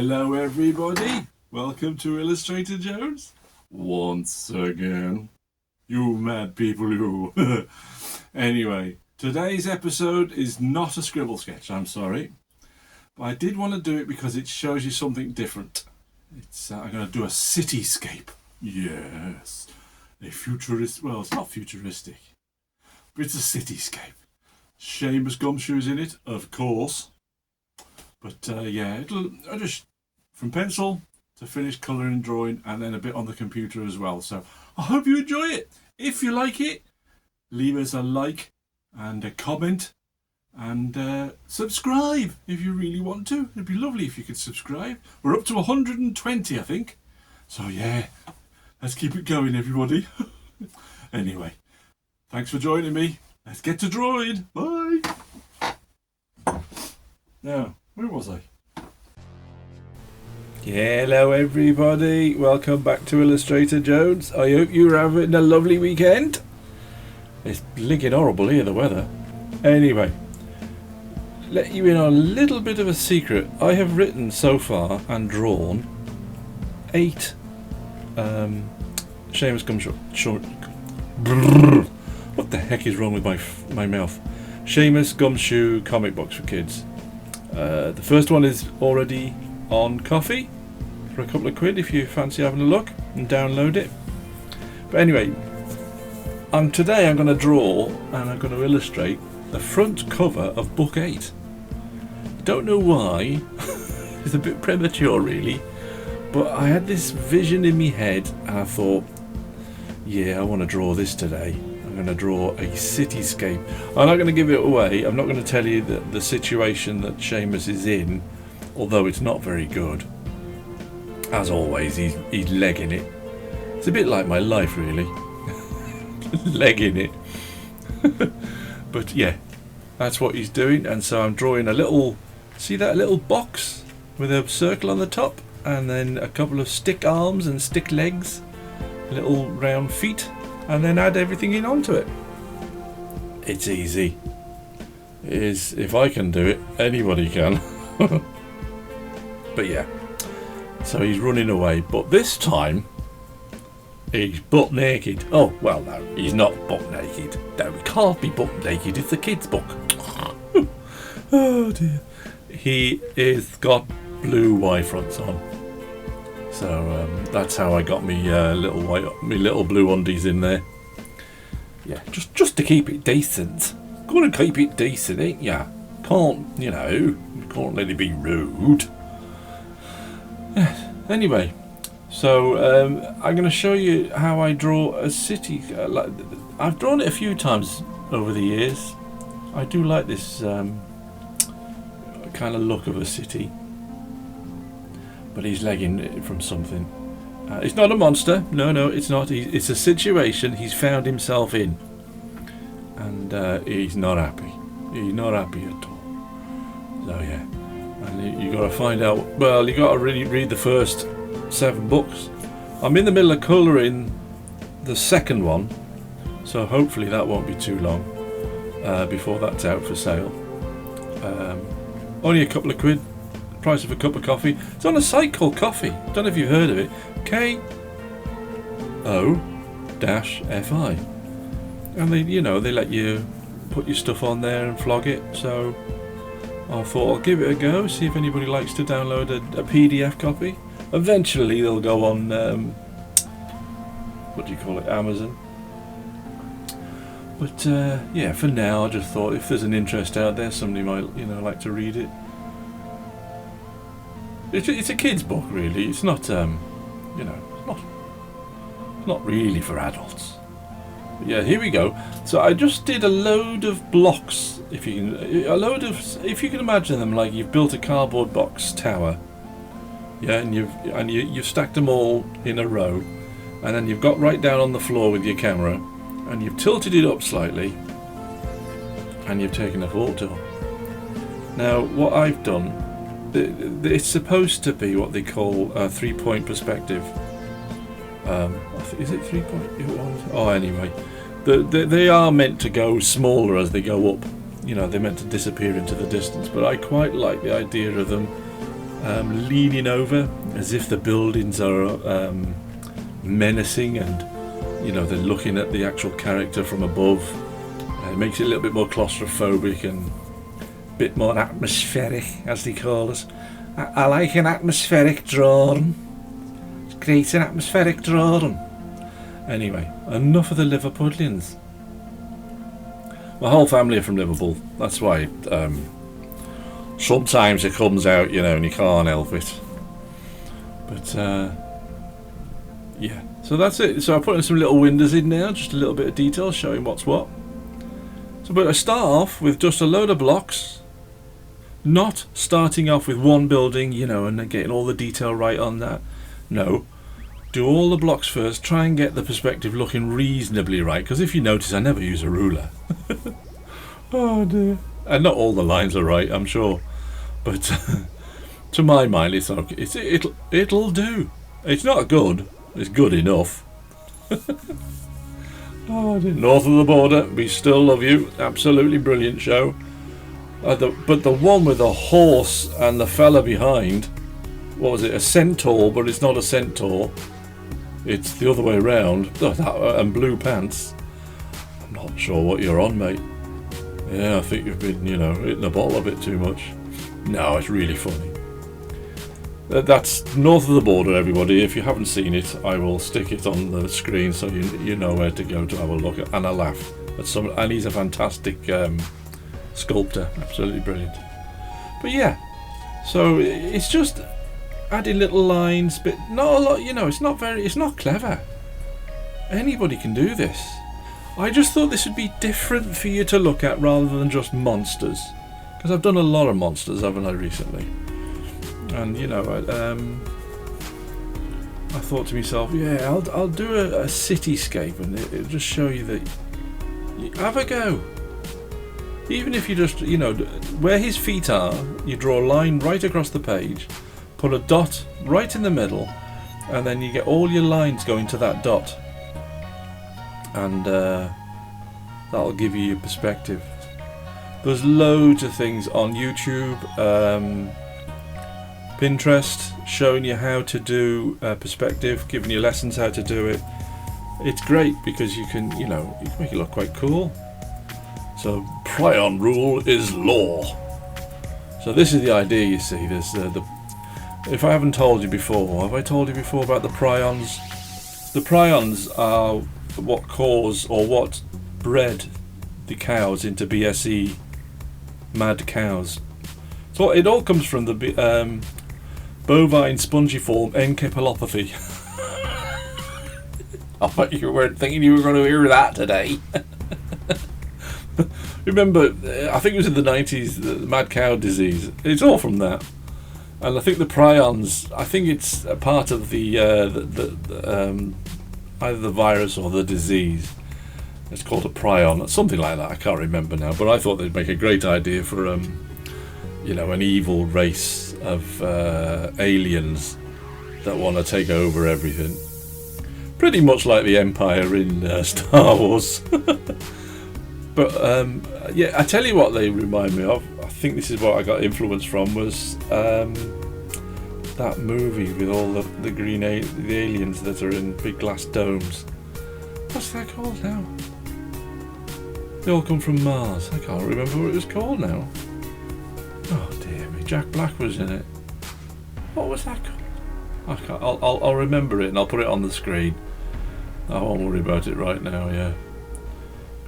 Hello everybody, welcome to Illustrator Jones. Once again. You mad people, you. Anyway, today's episode is not a scribble sketch, I'm sorry. But I did want to do it because it shows you something different. I'm going to do a cityscape. Yes. A futuristic, well, it's not futuristic, but it's a cityscape. Shamus Gumshoe is in it, of course. But yeah, I'll just from pencil to finished colouring and drawing, and then a bit on the computer as well. So I hope you enjoy it. If you like it, leave us a like and a comment and subscribe if you really want to. It'd be lovely if you could subscribe. We're up to 120, I think. So yeah, let's keep it going, everybody. Anyway, thanks for joining me. Let's get to drawing. Bye. Now, where was I? Hello everybody, welcome back to Illustrator Jones. I hope you're having a lovely weekend. It's blinking horrible here, the weather. Anyway, let you in on a little bit of a secret. I have written so far and drawn 8 Shamus Gumshoe. What the heck is wrong with my mouth? Shamus Gumshoe comic books for kids. The first one is already on Coffee for a couple of quid if you fancy having a look and download it. But anyway, today I'm going to draw and I'm going to illustrate the front cover of book 8. Don't know why. It's a bit premature really, but I had this vision in my head and I thought, yeah, I want to draw this today. I'm going to draw a cityscape. I'm not going to give it away. I'm not going to tell you the situation that Shamus is in, although it's not very good. As always, he's legging it. It's a bit like my life, really. Legging it. But yeah, that's what he's doing. And so I'm drawing a little, see that little box with a circle on the top, and then a couple of stick arms and stick legs, little round feet, and then add everything in onto it. It's easy. It is. If I can do it, anybody can. But yeah, so he's running away, but this time he's butt naked. Oh well, no, he's not butt naked. No, he can't be butt naked. It's a kid's book. Oh dear. He is got blue Y-fronts on. So that's how I got me little blue undies in there. Yeah, just to keep it decent. Gotta keep it decent, ain't ya? Can't let it be rude. Anyway, so I'm going to show you how I draw a city. I've drawn it a few times over the years. I do like this kind of look of a city. But he's legging it from something. It's not a monster. No, it's not. It's a situation he's found himself in. And he's not happy. He's not happy at all. So yeah. And you got to find out. Well, you got to really read the first 7 books. I'm in the middle of colouring the second one. So hopefully that won't be too long before that's out for sale. Only a couple of quid. Price of a cup of coffee. It's on a site called Coffee. Don't know if you've heard of it. Ko-Fi. And they let you put your stuff on there and flog it. So I thought I'll give it a go, see if anybody likes to download a PDF copy. Eventually they'll go on Amazon. But yeah, for now I just thought if there's an interest out there, somebody might like to read it. It's a kid's book, really. It's not, it's not really for adults. But yeah, here we go. So I just did a load of blocks. If you can imagine them like you've built a cardboard box tower. Yeah, and you've stacked them all in a row, and then you've got right down on the floor with your camera, and you've tilted it up slightly, and you've taken a photo. Now, what I've done. It's supposed to be what they call a 3-point perspective. Is it 3-point? Oh, anyway, they are meant to go smaller as they go up. They're meant to disappear into the distance. But I quite like the idea of them leaning over as if the buildings are menacing, and you know, they're looking at the actual character from above. It makes it a little bit more claustrophobic and a bit more atmospheric, as they call it. I like an atmospheric drawing. It's great, an atmospheric drawing. Anyway, enough of the Liverpudlians. My whole family are from Liverpool. That's why sometimes it comes out, you know, and you can't help it. But yeah, so that's it. So I put in some little windows in there, just a little bit of detail showing what's what. So, but I start off with just a load of blocks, not starting off with one building, you know, and then getting all the detail right on that. No, do all the blocks first, try and get the perspective looking reasonably right, because if you notice, I never use a ruler. Oh dear. And not all the lines are right, I'm sure, but to my mind, it's okay. It'll do. It's not good. It's good enough. Oh dear. North of the Border, we still love you. Absolutely brilliant show. But the one with the horse and the fella behind, what was it? A centaur, but it's not a centaur. It's the other way around. And blue pants. I'm not sure what you're on, mate. Yeah, I think you've been, you know, hitting the bottle a bit too much. No, it's really funny. That's North of the Border, everybody. If you haven't seen it, I will stick it on the screen so you know where to go to have a look at, and a laugh at some. And he's a fantastic sculptor, absolutely brilliant. But yeah, so it's just adding little lines, but not a lot. You know, it's not clever. Anybody can do this. I just thought this would be different for you to look at rather than just monsters, because I've done a lot of monsters, haven't I, recently? And you know, I thought to myself, yeah, I'll do a cityscape, and it'll just show you that you have a go. Even if you just, you know, where his feet are, you draw a line right across the page, put a dot right in the middle, and then you get all your lines going to that dot, and that'll give you your perspective. There's loads of things on YouTube, Pinterest, showing you how to do perspective, giving you lessons how to do it. It's great because you can, you know, you can make it look quite cool. So prion rule is law. So this is the idea, you see. There's if I haven't told you before, have I told you before about the prions? The prions are what cause, or what bred the cows into BSE mad cows. So it all comes from the bovine spongiform encephalopathy. I bet you weren't thinking you were going to hear that today. Remember, I think it was in the 90s, the mad cow disease. It's all from that. And I think the prions, I think it's a part of the either the virus or the disease. It's called a prion, something like that. I can't remember now, but I thought they'd make a great idea for you know, an evil race of aliens that want to take over everything. Pretty much like the Empire in Star Wars. But yeah, I tell you what they remind me of. I think this is what I got influence from, was that movie with all the green the aliens that are in big glass domes. What's that called now? They all come from Mars. I can't remember what it was called now. Oh dear me, Jack Black was in it. What was that called? I can't. I'll remember it and I'll put it on the screen. I won't worry about it right now. Yeah,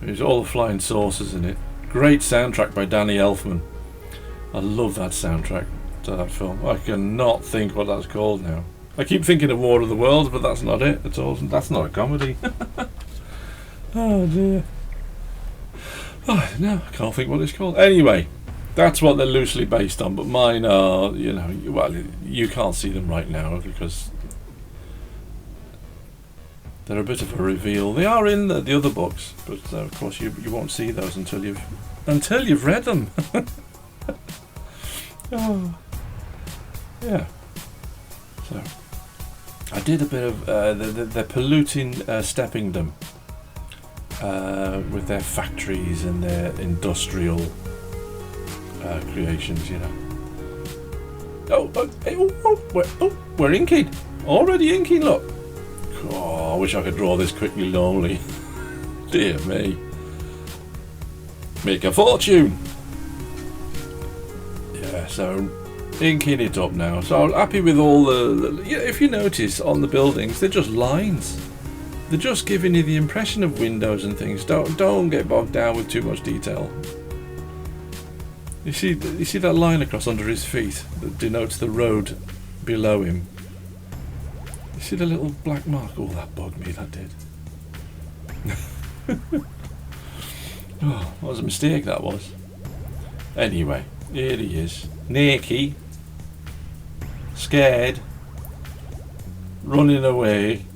there's all the flying saucers in it. Great soundtrack by Danny Elfman. I love that soundtrack to that film. I cannot think what that's called now. I keep thinking of War of the Worlds, but that's not it. That's not a comedy. Oh dear. Oh, no, I can't think what it's called. Anyway, that's what they're loosely based on, but mine are, you know, well, you can't see them right now because they're a bit of a reveal. They are in the other books, but of course you won't see those until you've read them. Oh, yeah. So I did a bit of they're polluting Steppingdom with their factories and their industrial creations, you know. We're inking. Already inking, look. Oh, I wish I could draw this quickly, lonely. Dear me. Make a fortune. Yeah, so inking it up now. So I'm happy with all the yeah, if you notice on the buildings, they're just lines. They're just giving you the impression of windows and things. Don't get bogged down with too much detail. You see that line across under his feet that denotes the road below him. You see the little black mark? Oh, that bugged me, that did. Oh, that was a mistake, that was. Anyway, here he is. Naked. Scared. Running away.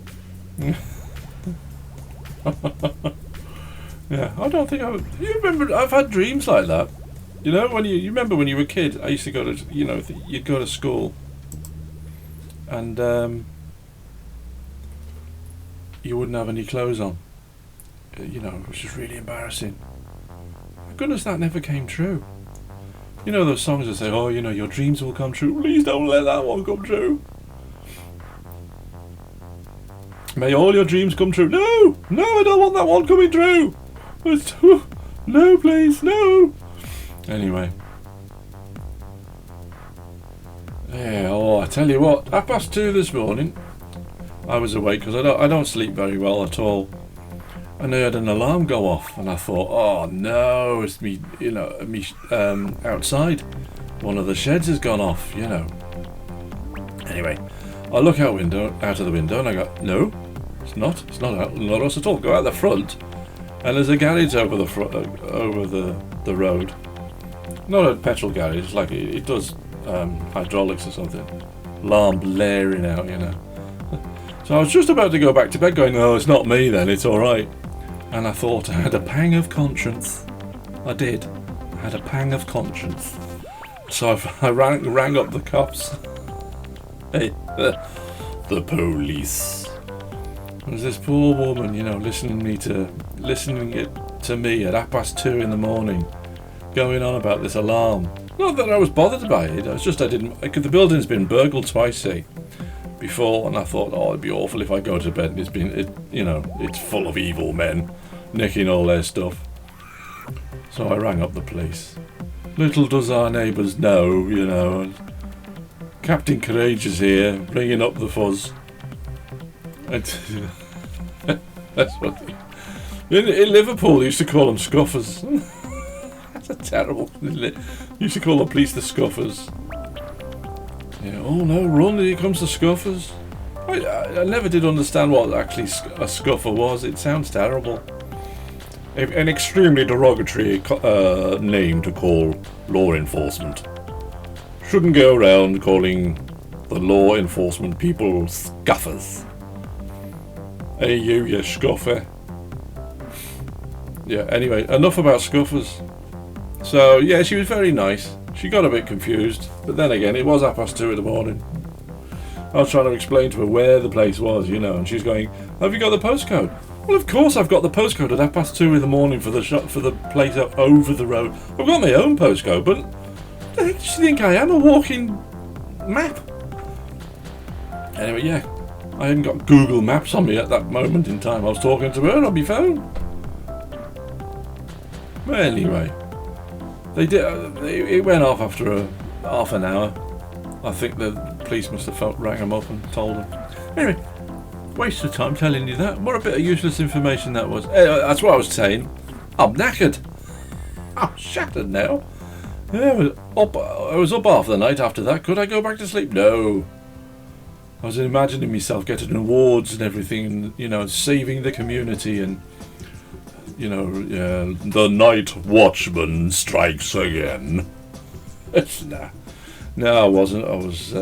Yeah, I don't think I would. You remember, I've had dreams like that. You know, when you remember when you were a kid, I used to go to, you know, you'd go to school and you wouldn't have any clothes on. You know, it was just really embarrassing. My goodness, that never came true. You know those songs that say, oh, you know, your dreams will come true. Please don't let that one come true. May all your dreams come true. No, no, I don't want that one coming true. No, please, no. Anyway. Yeah, oh, I tell you what, 2:30 this morning, I was awake because I don't sleep very well at all. And I heard an alarm go off, and I thought, oh no, it's me, you know, outside. One of the sheds has gone off, you know. Anyway, I look out of the window, and I go, no, it's not us at all. Go out the front, and there's a garage over the road. Not a petrol garage, it's like it does hydraulics or something. Alarm blaring out, you know. So I was just about to go back to bed going, no, it's not me then, it's alright. And I thought I had a pang of conscience. I did. I had a pang of conscience. So I rang up the cops. Hey, the police. There's this poor woman, you know, listening it to me at 2:30 in the morning, going on about this alarm. Not that I was bothered by it. It's just the building's been burgled twice, see, before, and I thought, oh, it'd be awful if I go to bed and it's full of evil men nicking all their stuff. So I rang up the police. Little does our neighbours know, you know, and Captain Courage is here, bringing up the fuzz. And, that's what in Liverpool they used to call them scuffers. That's a terrible, isn't it? Used to call the police the scuffers. Yeah, oh no, run, here comes the scuffers. I never did understand what actually a scuffer was. It sounds terrible. An extremely derogatory name to call law enforcement. Shouldn't go around calling the law enforcement people scuffers. Hey you scuffer. Yeah, anyway, enough about scuffers. So, yeah, she was very nice. She got a bit confused, but then again, it was 2:30 in the morning. I was trying to explain to her where the place was, you know, and she's going, have you got the postcode? Well, of course I've got the postcode at 2:30 in the morning for the place up over the road. I've got my own postcode, but what the heck does she think I am, a walking map? Anyway, yeah, I hadn't got Google Maps on me at that moment in time. I was talking to her on my phone. Well, anyway, it went off after half an hour. I think the police must have rang them up and told them. Anyway, waste of time telling you that. What a bit of useless information that was. That's what I was saying. I'm knackered. I'm shattered now. Yeah, I was up half the night after that. Could I go back to sleep? No. I was imagining myself getting awards and everything, and, you know, saving the community, and, you know, the night watchman strikes again. Nah. No, I wasn't. I was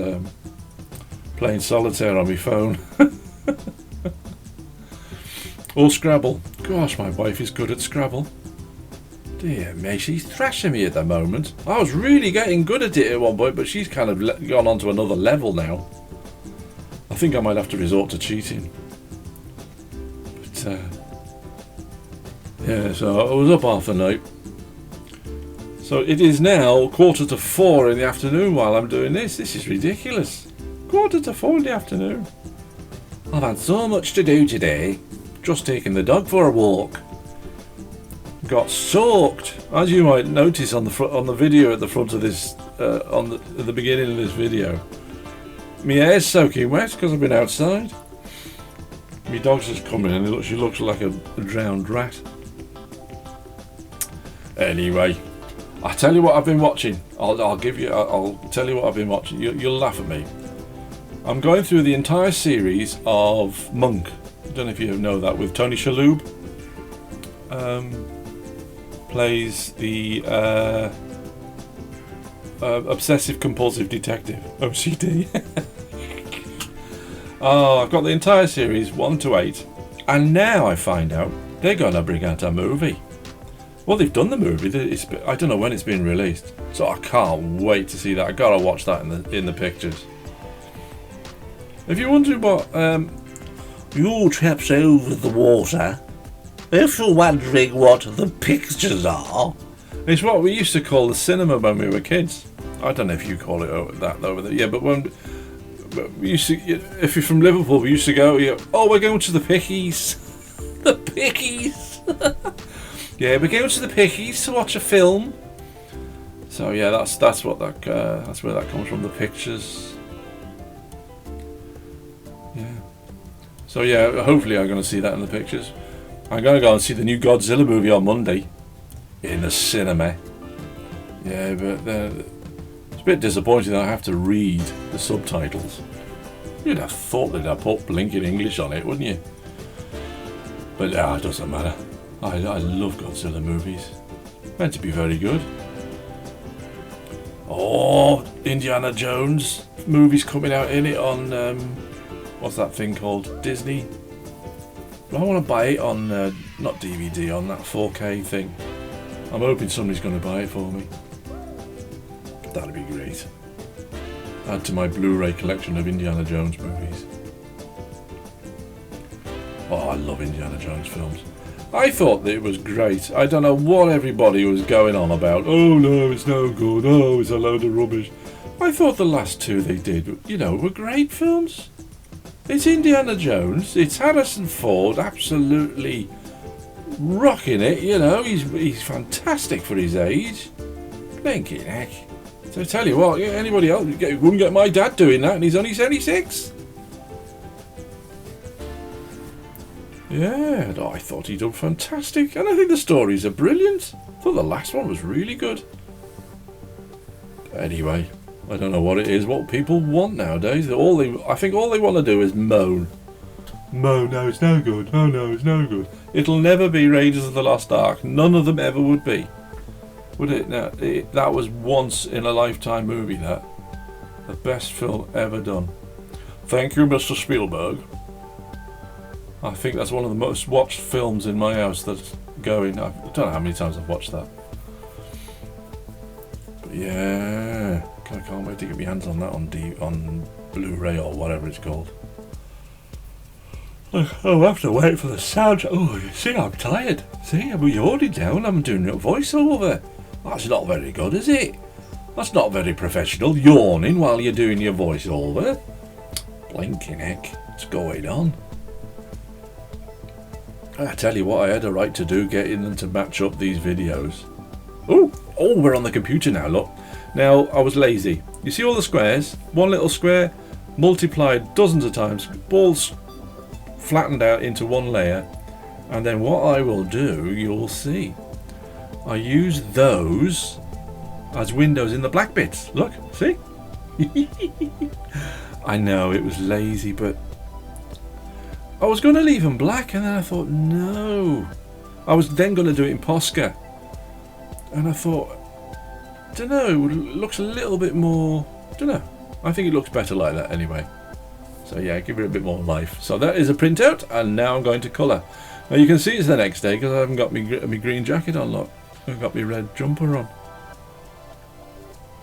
playing solitaire on my phone. Or Scrabble. Gosh, my wife is good at Scrabble. Dear me, she's thrashing me at the moment. I was really getting good at it at one point, but she's kind of gone on to another level now. I think I might have to resort to cheating. But, yeah, so I was up half the night. So it is now 4:45 in the afternoon while I'm doing this. This is ridiculous. 4:45 in the afternoon. I've had so much to do today. Just taking the dog for a walk. Got soaked, as you might notice on the video at the front of this, at the beginning of this video. My hair's soaking wet because I've been outside. My dog's just coming in. She looks like a drowned rat. Anyway, I'll tell you what I've been watching. I'll tell you what I've been watching. You'll laugh at me. I'm going through the entire series of Monk. I don't know if you know that, with Tony Shalhoub. Plays the obsessive compulsive detective, OCD. Oh, I've got the entire series 1 to 8, and now I find out they're gonna bring out a movie. Well, they've done the movie. I don't know when it's been released, so I can't wait to see that. I gotta watch that in the pictures. If you're wondering what you chaps over the water, if you're wondering what the pictures are, it's what we used to call the cinema when we were kids. I don't know if you call it that over there. Yeah, but when we used to, if you're from Liverpool, we used to go, oh, we're going to the Pickies. The Pickies. Yeah, we're going to the Pickies to watch a film. So yeah, that's where that comes from, the pictures. Yeah. So yeah, hopefully I'm going to see that in the pictures. I'm going to go and see the new Godzilla movie on Monday in the cinema. Yeah, but it's a bit disappointing that I have to read the subtitles. You'd have thought they'd have put blinking English on it, wouldn't you? But yeah, it doesn't matter. I love Godzilla movies. Meant to be very good. Oh, Indiana Jones movies coming out in it on what's that thing called? Disney. I want to buy it on not DVD, on that 4K thing. I'm hoping somebody's going to buy it for me. That'd be great. Add to my Blu-ray collection of Indiana Jones movies. Oh, I love Indiana Jones films. I thought that it was great. I don't know what everybody was going on about. Oh no, it's no good. Oh, it's a load of rubbish. I thought the last two they did, were great films. It's Indiana Jones. It's Harrison Ford, absolutely rocking it. He's fantastic for his age. Blinking heck. So I tell you what, anybody else wouldn't get my dad doing that, and he's only 76. Yeah, I thought he'd done fantastic, and I think the stories are brilliant. I thought the last one was really good. Anyway, I don't know what it is, what people want nowadays. I think all they want to do is moan. Moan, no, it's no good. Oh no, it's no good. It'll never be Raiders of the Lost Ark. None of them ever would be. Would it? Now, that was once in a lifetime movie, that. The best film ever done. Thank you, Mr. Spielberg. I think that's one of the most watched films in my house that's going. I don't know how many times I've watched that. But yeah, I can't wait to get my hands on that on Blu-ray or whatever it's called. I'll have to wait for the sound. Oh, you see, I'm tired. See, I'm yawning down. I'm doing a voiceover. That's not very good, is it? That's not very professional, yawning while you're doing your voiceover. Blinking heck, what's going on? I tell you what, I had a right to do, getting them to match up these videos. Oh, we're on the computer now, look. Now, I was lazy. You see all the squares? One little square, multiplied dozens of times, balls flattened out into one layer. And then what I will do, you'll see. I use those as windows in the black bits. Look, see? I know, it was lazy, but I was going to leave them black, and then I thought, no. I was then going to do it in Posca. And I thought, don't know, it looks a little bit more, don't know. I think it looks better like that anyway. So yeah, give it a bit more life. So that is a printout, and now I'm going to colour. Now you can see it's the next day because I haven't got my green jacket on, look. I've got my red jumper on.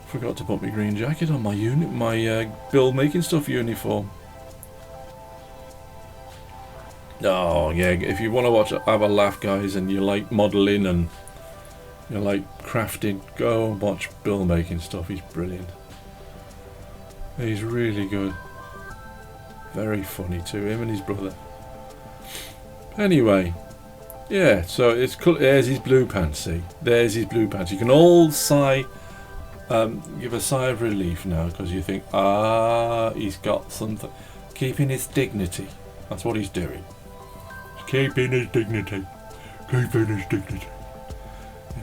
Forgot to put my green jacket on, my build making stuff uniform. Oh yeah, if you want to have a laugh, guys, and you like modelling and You know, like crafting. Go and watch Bill making stuff. He's brilliant. He's really good. Very funny too. Him and his brother. Anyway, yeah. So it's cool. There's his blue pants. See, there's his blue pants. You can all sigh. Give a sigh of relief now because you think, he's got something. Keeping his dignity. That's what he's doing. Keeping his dignity. Keeping his dignity.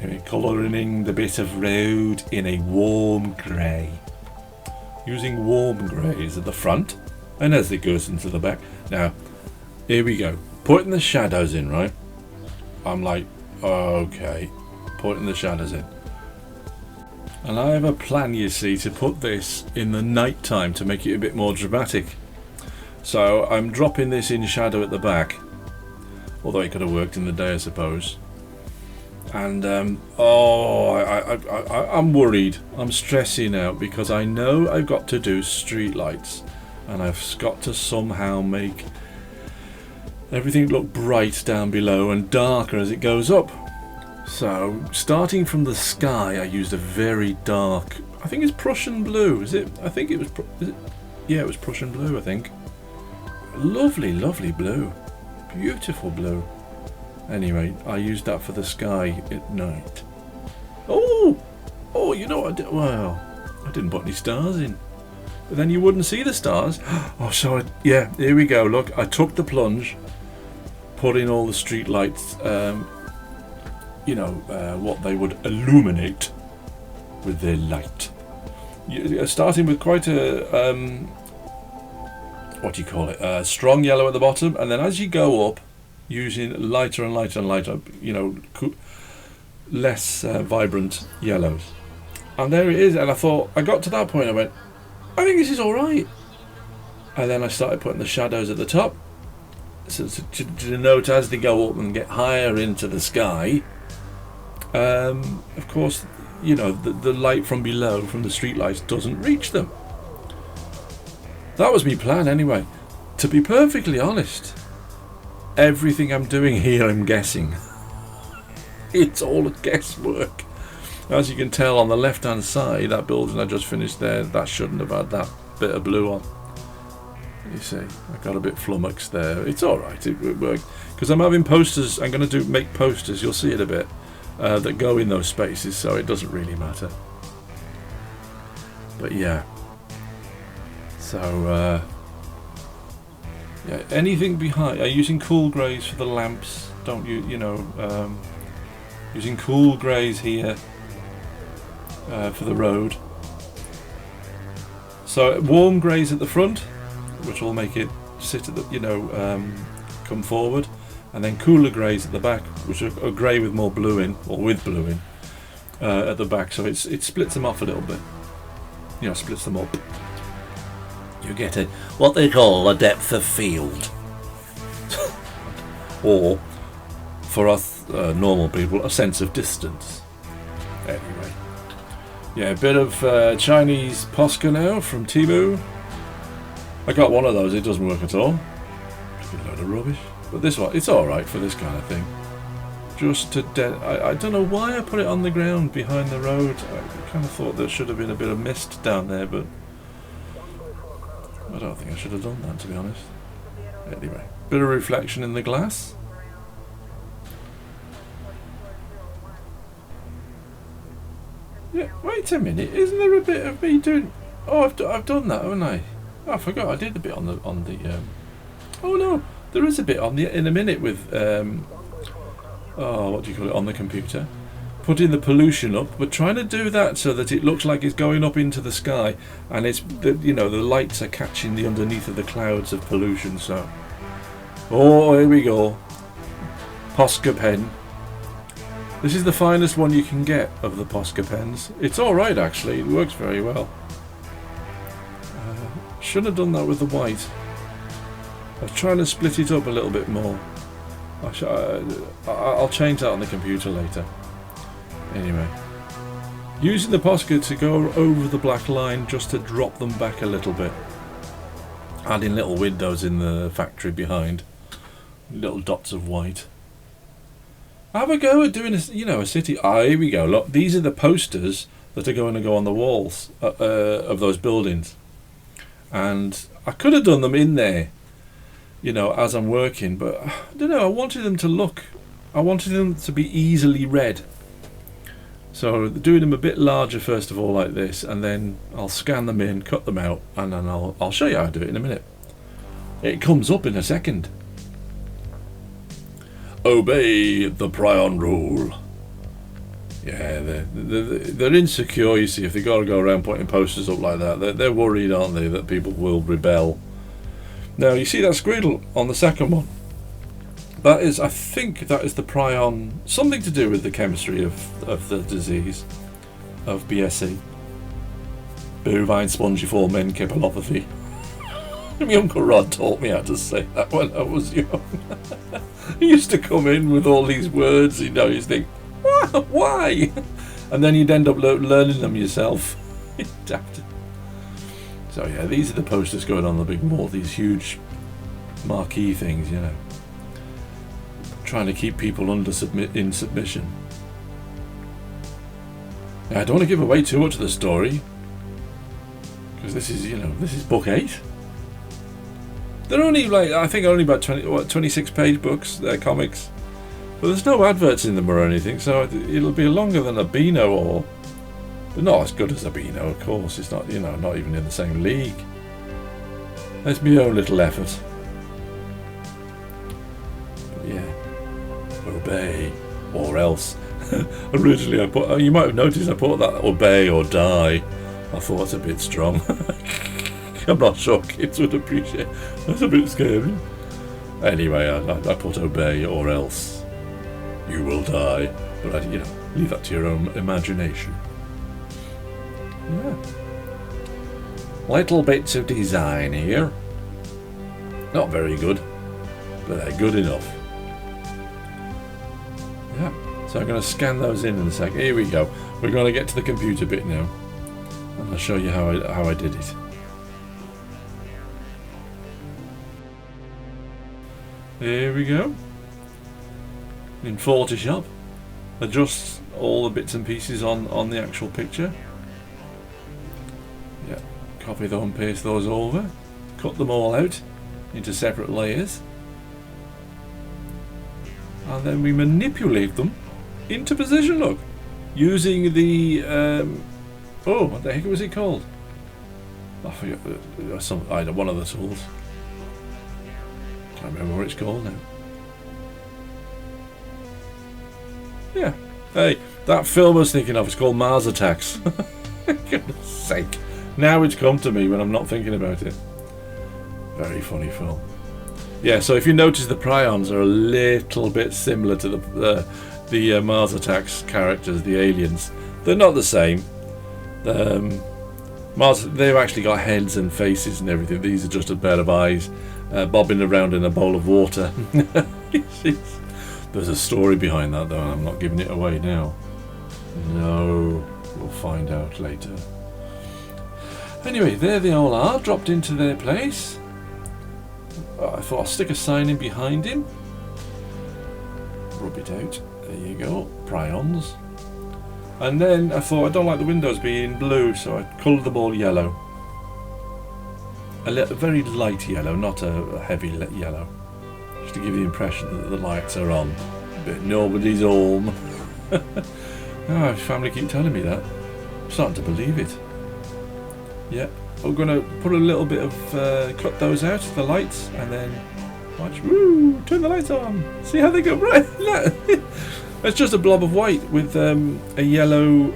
Anyway, colouring the bit of road in a warm grey. Using warm greys at the front and as it goes into the back. Now, here we go. Putting the shadows in, right? I'm like, okay. Putting the shadows in. And I have a plan, you see, to put this in the night time to make it a bit more dramatic. So I'm dropping this in shadow at the back. Although it could have worked in the day, I suppose. And I'm worried. I'm stressing out because I know I've got to do street lights, and I've got to somehow make everything look bright down below and darker as it goes up. So starting from the sky, I used a very dark. I think it's Prussian blue. Is it? I think it was. Is it? Yeah, it was Prussian blue. I think. Lovely, lovely blue. Beautiful blue. Anyway, I used that for the sky at night. Oh, you know what I did? Well, I didn't put any stars in. But then you wouldn't see the stars. Oh, so yeah, here we go. Look, I took the plunge, put in all the street lights, what they would illuminate with their light. Starting with quite a, what do you call it? Strong yellow at the bottom, and then as you go up, using lighter and lighter and lighter, less vibrant yellows. And there it is. And I thought, I got to that point, I went, I think this is all right. And then I started putting the shadows at the top, so to denote as they go up and get higher into the sky. Of course, the light from below, from the street lights, doesn't reach them. That was my plan anyway. To be perfectly honest, everything I'm doing here, I'm guessing. It's all guesswork. As you can tell on the left hand side, that building I just finished there, that shouldn't have had that bit of blue on. You see, I got a bit flummoxed there. It's alright, it worked. Because I'm having posters, I'm going to make posters, you'll see it a bit, that go in those spaces, so it doesn't really matter. But yeah. So, yeah, anything behind, using cool greys for the lamps, don't you, using cool greys here for the road. So warm greys at the front, which will make it sit at the, come forward, and then cooler greys at the back, which are grey with more blue in, or with blue in, at the back. So it splits them off a little bit, splits them up. You get it, what they call a depth of field. Or, for us normal people, a sense of distance. Anyway. Yeah, a bit of Chinese Posca now from Temu. I got one of those, it doesn't work at all. Just a load of rubbish. But this one, it's alright for this kind of thing. Just to I don't know why I put it on the ground behind the road. I kind of thought there should have been a bit of mist down there, but I don't think I should have done that, to be honest. Anyway, bit of reflection in the glass. Yeah, wait a minute. Isn't there a bit of me doing? Oh, I've done that, haven't I? Oh, I forgot. I did a bit on the. Oh no, there is a bit in a minute with. What do you call it on the computer? Putting the pollution up, but trying to do that so that it looks like it's going up into the sky, and it's the lights are catching the underneath of the clouds of pollution. So, here we go. Posca pen. This is the finest one you can get of the Posca pens. It's all right actually. It works very well. Should have done that with the white. I was trying to split it up a little bit more. I'll change that on the computer later. Anyway, using the Posca to go over the black line just to drop them back a little bit. Adding little windows in the factory behind. Little dots of white. Have a go at doing a city. Ah, here we go. Look, these are the posters that are going to go on the walls of those buildings. And I could have done them in there, as I'm working, but I don't know. I wanted them to be easily read. So doing them a bit larger first of all, like this, and then I'll scan them in, cut them out, and then I'll show you how to do it in a minute. It comes up in a second. Obey the prion rule. Yeah, they're insecure, you see, if they've got to go around putting posters up like that. They're worried, aren't they, that people will rebel. Now, you see that squiggle on the second one? I think that is the prion, something to do with the chemistry of the disease of BSE. Bovine spongiform encephalopathy. My Uncle Rod taught me how to say that when I was young. He used to come in with all these words, you'd think, why? And then you'd end up learning them yourself. So yeah, these are the posters going on the big wall, these huge marquee things, trying to keep people in submission. Now, I don't want to give away too much of the story, because this is book 8. They're only only about 26 page books. They're comics, but there's no adverts in them or anything, so it'll be longer than a Beano, but not as good as a Beano, of course. It's not, not even in the same league. It's my own little effort. But yeah, obey or else. Originally, you might have noticed I put that obey or die. I thought it's a bit strong. I'm not sure kids would appreciate. That's a bit scary. Anyway, I put obey or else. You will die. But leave that to your own imagination. Yeah. Little bits of design here. Not very good, but they're good enough. Yeah. So I'm going to scan those in a second. Here we go. We're going to get to the computer bit now, and I'll show you how I did it. Here we go. In Photoshop, adjust all the bits and pieces on the actual picture. Yeah, copy them and paste those over. Cut them all out into separate layers. And then we manipulate them into position, look. Using the... what the heck was it called? I forget. One of the tools. Can't remember what it's called now. Yeah. Hey, that film I was thinking of is called Mars Attacks. For goodness sake. Now it's come to me when I'm not thinking about it. Very funny film. Yeah, so if you notice, the prions are a little bit similar to the Mars Attacks characters, the aliens. They're not the same. Mars, they've actually got heads and faces and everything. These are just a pair of eyes bobbing around in a bowl of water. There's a story behind that, though, and I'm not giving it away now. No, we'll find out later. Anyway, there they all are, dropped into their place. I thought I'll stick a sign in behind him. Rub it out. There you go. Prions. And then I thought, I don't like the windows being blue, so I coloured them all yellow. A very light yellow, not a heavy yellow. Just to give you the impression that the lights are on. But nobody's home. Oh, family keep telling me that. I'm starting to believe it. Yeah, we're going to put a little bit of... cut those out, the lights, and then... watch, woo, turn the lights on. See how they go? Right, look. It's just a blob of white with a yellow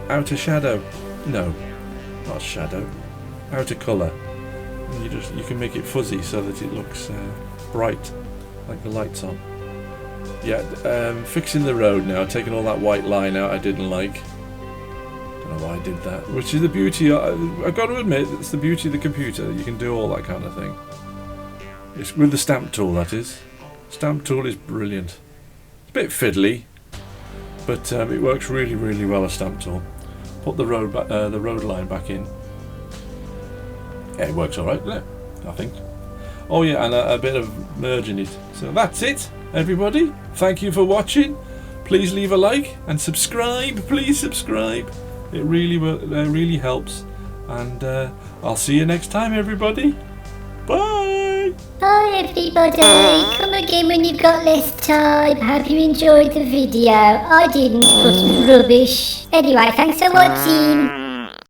outer shadow. No, not shadow. Outer colour. And you can make it fuzzy so that it looks bright, like the lights on. Yeah, fixing the road now, taking all that white line out I didn't like. Don't know why I did that. Which is the beauty, I've got to admit, it's the beauty of the computer. You can do all that kind of thing. It's with the stamp tool, that is. Stamp tool is brilliant. It's a bit fiddly, but it works really, really well, a stamp tool. Put the road line back in. Yeah, it works alright, doesn't it? I think. Oh yeah, and a bit of merge in it. So that's it. everybody, thank you for watching. Please leave a like and subscribe. Please subscribe. It really helps. And I'll see you next time, everybody. Bye. Bye everybody. Come again when you've got less time. Hope you enjoyed the video. I didn't, but it was rubbish. Anyway, thanks for watching.